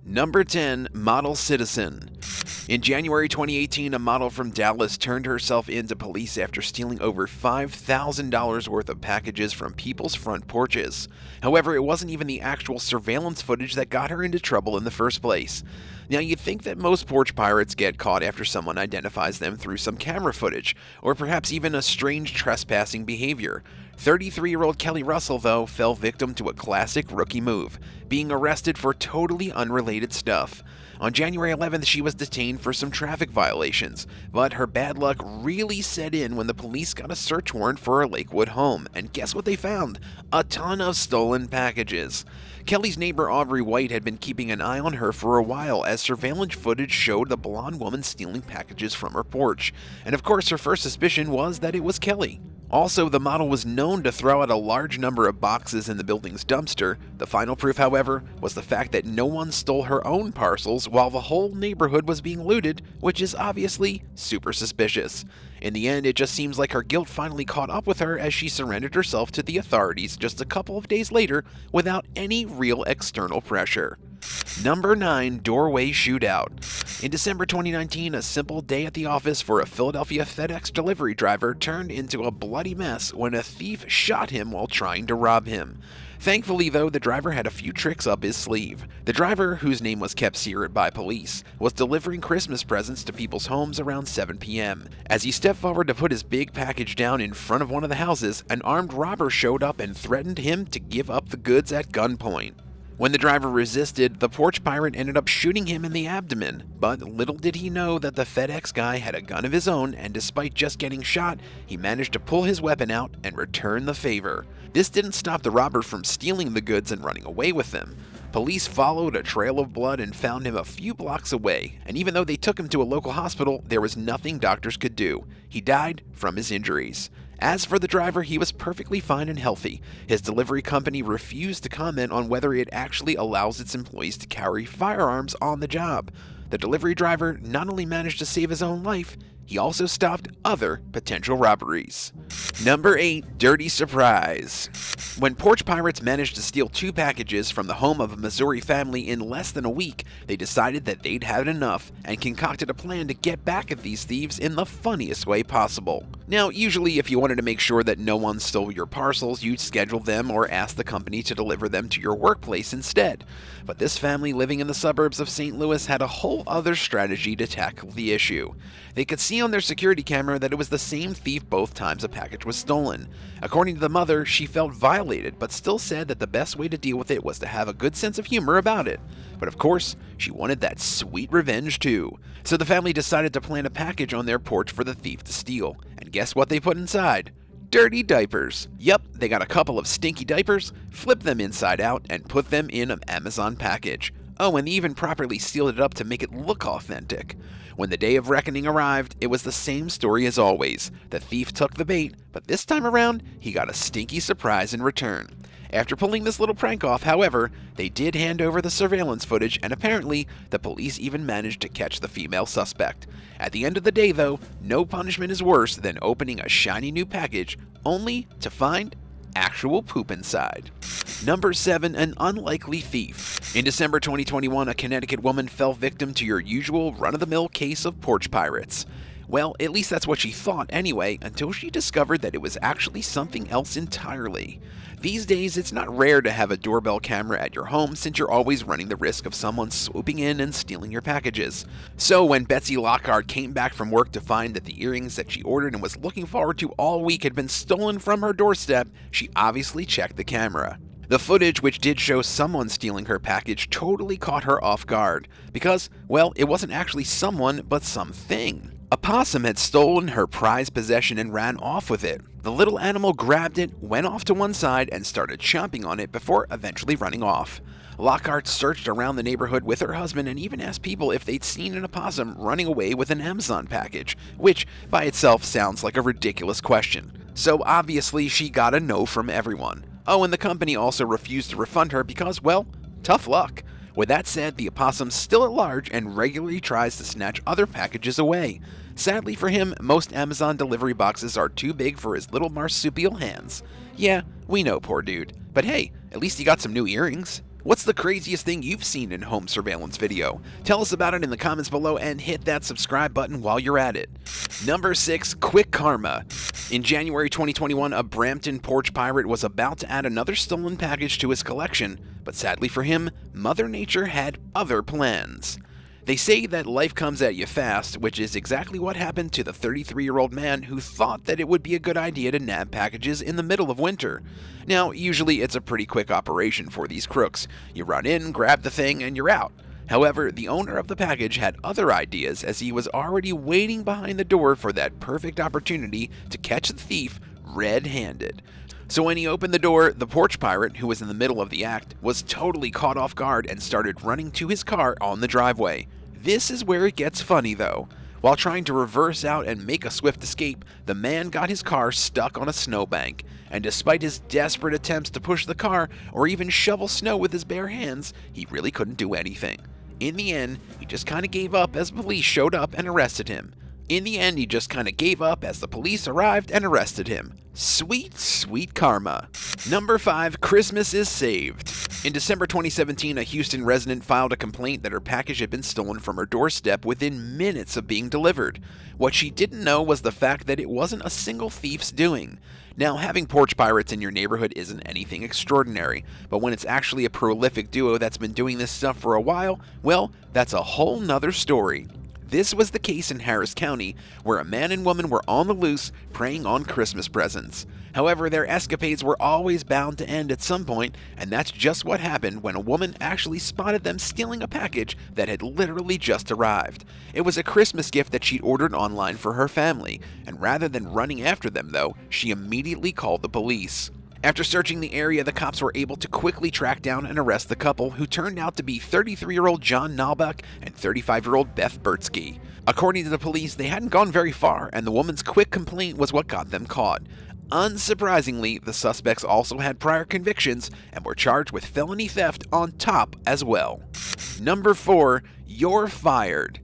Number 10. Model Citizen. In January 2018, a model from Dallas turned herself in to police after stealing over $5,000 worth of packages from people's front porches. However, it wasn't even the actual surveillance footage that got her into trouble in the first place. Now, you'd think that most porch pirates get caught after someone identifies them through some camera footage, or perhaps even a strange trespassing behavior. 33-year-old Kelly Russell, though, fell victim to a classic rookie move, being arrested for totally unrelated stuff. On January 11th, she was detained for some traffic violations, but her bad luck really set in when the police got a search warrant for her Lakewood home, and guess what they found? A ton of stolen packages. Kelly's neighbor Aubrey White had been keeping an eye on her for a while as surveillance footage showed the blonde woman stealing packages from her porch, and of course her first suspicion was that it was Kelly. Also, the model was known to throw out a large number of boxes in the building's dumpster. The final proof, however, was the fact that no one stole her own parcels while the whole neighborhood was being looted, which is obviously super suspicious. In the end, it just seems like her guilt finally caught up with her as she surrendered herself to the authorities just a couple of days later without any real external pressure. Number 9. Doorway Shootout. In December 2019, a simple day at the office for a Philadelphia FedEx delivery driver turned into a bloody mess when a thief shot him while trying to rob him. Thankfully, though, the driver had a few tricks up his sleeve. The driver, whose name was kept secret by police, was delivering Christmas presents to people's homes around 7 p.m. As he stepped forward to put his big package down in front of one of the houses, an armed robber showed up and threatened him to give up the goods at gunpoint. When the driver resisted, the porch pirate ended up shooting him in the abdomen, but little did he know that the FedEx guy had a gun of his own, and despite just getting shot, he managed to pull his weapon out and return the favor. This didn't stop the robber from stealing the goods and running away with them. Police followed a trail of blood and found him a few blocks away, and even though they took him to a local hospital, there was nothing doctors could do. He died from his injuries. As for the driver, he was perfectly fine and healthy. His delivery company refused to comment on whether it actually allows its employees to carry firearms on the job. The delivery driver not only managed to save his own life, he also stopped other potential robberies. Number 8. Dirty Surprise. When porch pirates managed to steal 2 packages from the home of a Missouri family in less than a week, they decided that they'd had enough and concocted a plan to get back at these thieves in the funniest way possible. Now, usually if you wanted to make sure that no one stole your parcels, you'd schedule them or ask the company to deliver them to your workplace instead. But this family living in the suburbs of St. Louis had a whole other strategy to tackle the issue. They could see on their security camera that it was the same thief both times a package was stolen. According to the mother, she felt violated, but still said that the best way to deal with it was to have a good sense of humor about it. But of course, she wanted that sweet revenge too. So the family decided to plant a package on their porch for the thief to steal. And guess what they put inside? Dirty diapers. Yep, they got a couple of stinky diapers, flipped them inside out, and put them in an Amazon package. Oh, and they even properly sealed it up to make it look authentic. When the day of reckoning arrived, it was the same story as always. The thief took the bait, but this time around, he got a stinky surprise in return. After pulling this little prank off, however, they did hand over the surveillance footage, and apparently, the police even managed to catch the female suspect. At the end of the day, though, no punishment is worse than opening a shiny new package only to find actual poop inside. Number 7. An unlikely thief. In December 2021, a Connecticut woman fell victim to your usual run-of-the-mill case of porch pirates. Well, at least that's what she thought anyway, until she discovered that it was actually something else entirely. These days, it's not rare to have a doorbell camera at your home since you're always running the risk of someone swooping in and stealing your packages. So when Betsy Lockhart came back from work to find that the earrings that she ordered and was looking forward to all week had been stolen from her doorstep, she obviously checked the camera. The footage, which did show someone stealing her package, totally caught her off guard because, well, it wasn't actually someone, but something. A possum had stolen her prized possession and ran off with it. The little animal grabbed it, went off to one side, and started chomping on it before eventually running off. Lockhart searched around the neighborhood with her husband and even asked people if they'd seen an opossum running away with an Amazon package, which by itself sounds like a ridiculous question. So obviously she got a no from everyone. Oh, and the company also refused to refund her because, well, tough luck. With that said, the opossum's still at large and regularly tries to snatch other packages away. Sadly for him, most Amazon delivery boxes are too big for his little marsupial hands. Yeah, we know, poor dude. But hey, at least he got some new earrings. What's the craziest thing you've seen in home surveillance video? Tell us about it in the comments below and hit that subscribe button while you're at it. Number 6. Quick Karma. In January 2021, a Brampton Porch pirate was about to add another stolen package to his collection, but sadly for him, Mother Nature had other plans. They say that life comes at you fast, which is exactly what happened to the 33-year-old man who thought that it would be a good idea to nab packages in the middle of winter. Now, usually it's a pretty quick operation for these crooks. You run in, grab the thing, and you're out. However, the owner of the package had other ideas as he was already waiting behind the door for that perfect opportunity to catch the thief red-handed. So when he opened the door, the porch pirate, who was in the middle of the act, was totally caught off guard and started running to his car on the driveway. This is where it gets funny though. While trying to reverse out and make a swift escape, the man got his car stuck on a snowbank, and despite his desperate attempts to push the car or even shovel snow with his bare hands, he really couldn't do anything. In the end, he just kinda gave up as police showed up and arrested him. Sweet, sweet karma. Number 5. Christmas is saved. In December 2017, a Houston resident filed a complaint that her package had been stolen from her doorstep within minutes of being delivered. What she didn't know was the fact that it wasn't a single thief's doing. Now, having porch pirates in your neighborhood isn't anything extraordinary, but when it's actually a prolific duo that's been doing this stuff for a while, well, that's a whole nother story. This was the case in Harris County, where a man and woman were on the loose preying on Christmas presents. However, their escapades were always bound to end at some point, and that's just what happened when a woman actually spotted them stealing a package that had literally just arrived. It was a Christmas gift that she'd ordered online for her family, and rather than running after them though, she immediately called the police. After searching the area, the cops were able to quickly track down and arrest the couple, who turned out to be 33-year-old John Nalbach and 35-year-old Beth Bertsky. According to the police, they hadn't gone very far, and the woman's quick complaint was what got them caught. Unsurprisingly, the suspects also had prior convictions and were charged with felony theft on top as well. Number 4. You're fired.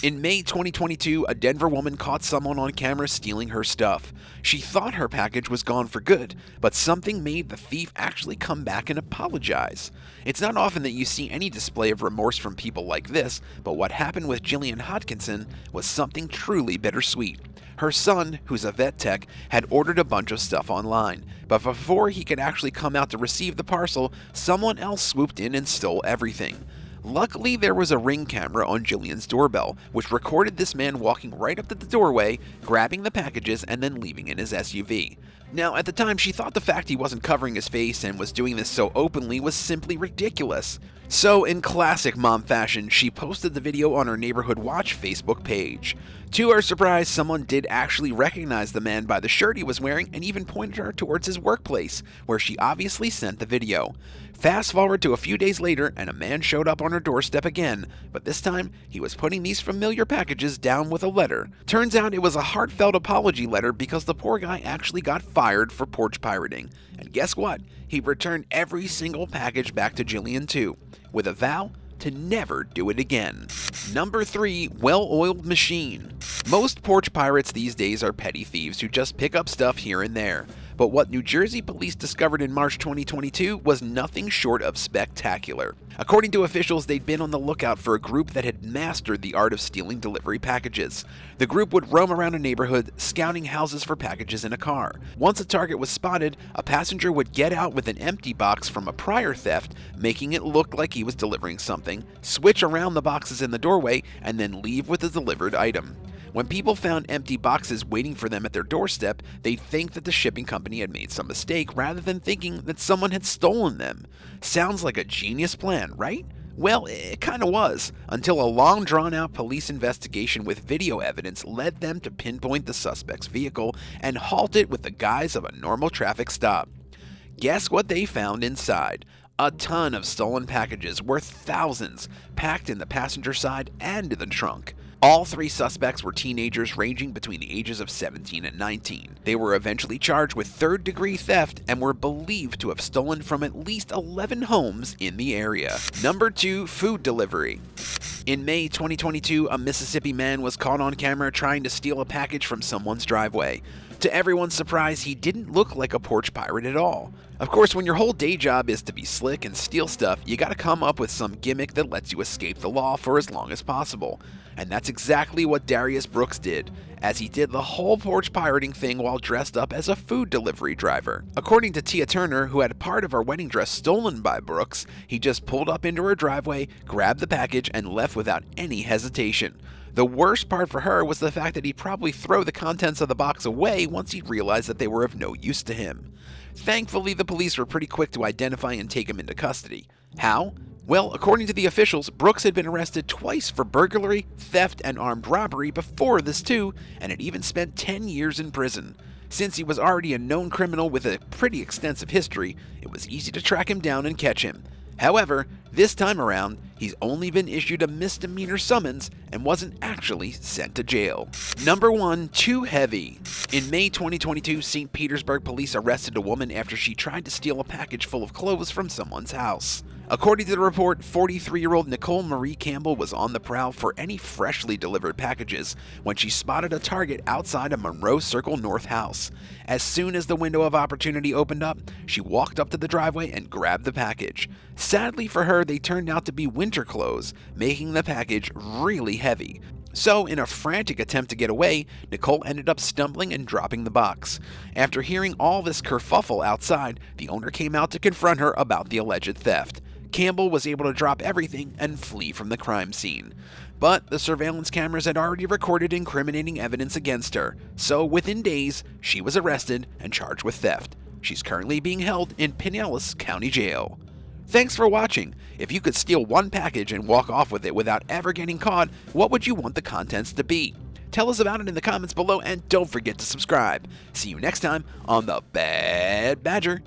In May 2022, a Denver woman caught someone on camera stealing her stuff. She thought her package was gone for good, but something made the thief actually come back and apologize. It's not often that you see any display of remorse from people like this, but what happened with Jillian Hodkinson was something truly bittersweet. Her son, who's a vet tech, had ordered a bunch of stuff online, but before he could actually come out to receive the parcel, someone else swooped in and stole everything. Luckily, there was a Ring camera on Jillian's doorbell, which recorded this man walking right up to the doorway, grabbing the packages, and then leaving in his SUV. Now, at the time, she thought the fact he wasn't covering his face and was doing this so openly was simply ridiculous. So, in classic mom fashion, she posted the video on her Neighborhood Watch Facebook page. To her surprise, someone did actually recognize the man by the shirt he was wearing and even pointed her towards his workplace, where she obviously sent the video. Fast forward to a few days later, and a man showed up on her doorstep again, but this time, he was putting these familiar packages down with a letter. Turns out it was a heartfelt apology letter because the poor guy actually got fired for porch pirating. And guess what? He returned every single package back to Jillian too, with a vow to never do it again. Number 3. Well-oiled machine. Most porch pirates these days are petty thieves who just pick up stuff here and there. But what New Jersey police discovered in March 2022 was nothing short of spectacular. According to officials, they'd been on the lookout for a group that had mastered the art of stealing delivery packages. The group would roam around a neighborhood, scouting houses for packages in a car. Once a target was spotted, a passenger would get out with an empty box from a prior theft, making it look like he was delivering something, switch around the boxes in the doorway, and then leave with the delivered item. When people found empty boxes waiting for them at their doorstep, they'd think that the shipping company had made some mistake rather than thinking that someone had stolen them. Sounds like a genius plan, right? Well, it kinda was, until a long drawn-out police investigation with video evidence led them to pinpoint the suspect's vehicle and halt it with the guise of a normal traffic stop. Guess what they found inside? A ton of stolen packages worth thousands, packed in the passenger side and in the trunk. All 3 suspects were teenagers ranging between the ages of 17 and 19. They were eventually charged with third-degree theft and were believed to have stolen from at least 11 homes in the area. Number 2. Food delivery. In May 2022, a Mississippi man was caught on camera trying to steal a package from someone's driveway. To everyone's surprise, he didn't look like a porch pirate at all. Of course, when your whole day job is to be slick and steal stuff, you gotta come up with some gimmick that lets you escape the law for as long as possible. And that's exactly what Darius Brooks did, as he did the whole porch pirating thing while dressed up as a food delivery driver. According to Tia Turner, who had part of her wedding dress stolen by Brooks, he just pulled up into her driveway, grabbed the package, and left without any hesitation. The worst part for her was the fact that he'd probably throw the contents of the box away once he realized that they were of no use to him. Thankfully, the police were pretty quick to identify and take him into custody. How? Well, according to the officials, Brooks had been arrested twice for burglary, theft, and armed robbery before this too, and had even spent 10 years in prison. Since he was already a known criminal with a pretty extensive history, it was easy to track him down and catch him. However, this time around, he's only been issued a misdemeanor summons and wasn't actually sent to jail. Number 1, too heavy. In May 2022, St. Petersburg police arrested a woman after she tried to steal a package full of clothes from someone's house. According to the report, 43-year-old Nicole Marie Campbell was on the prowl for any freshly delivered packages when she spotted a target outside a Monroe Circle North house. As soon as the window of opportunity opened up, she walked up to the driveway and grabbed the package. Sadly for her, they turned out to be winter clothes, making the package really heavy. So, in a frantic attempt to get away, Nicole ended up stumbling and dropping the box. After hearing all this kerfuffle outside, the owner came out to confront her about the alleged theft. Campbell was able to drop everything and flee from the crime scene. But the surveillance cameras had already recorded incriminating evidence against her, so within days, she was arrested and charged with theft. She's currently being held in Pinellas County Jail. Thanks for watching. If you could steal one package and walk off with it without ever getting caught, what would you want the contents to be? Tell us about it in the comments below, and don't forget to subscribe. See you next time on the Bad Badger.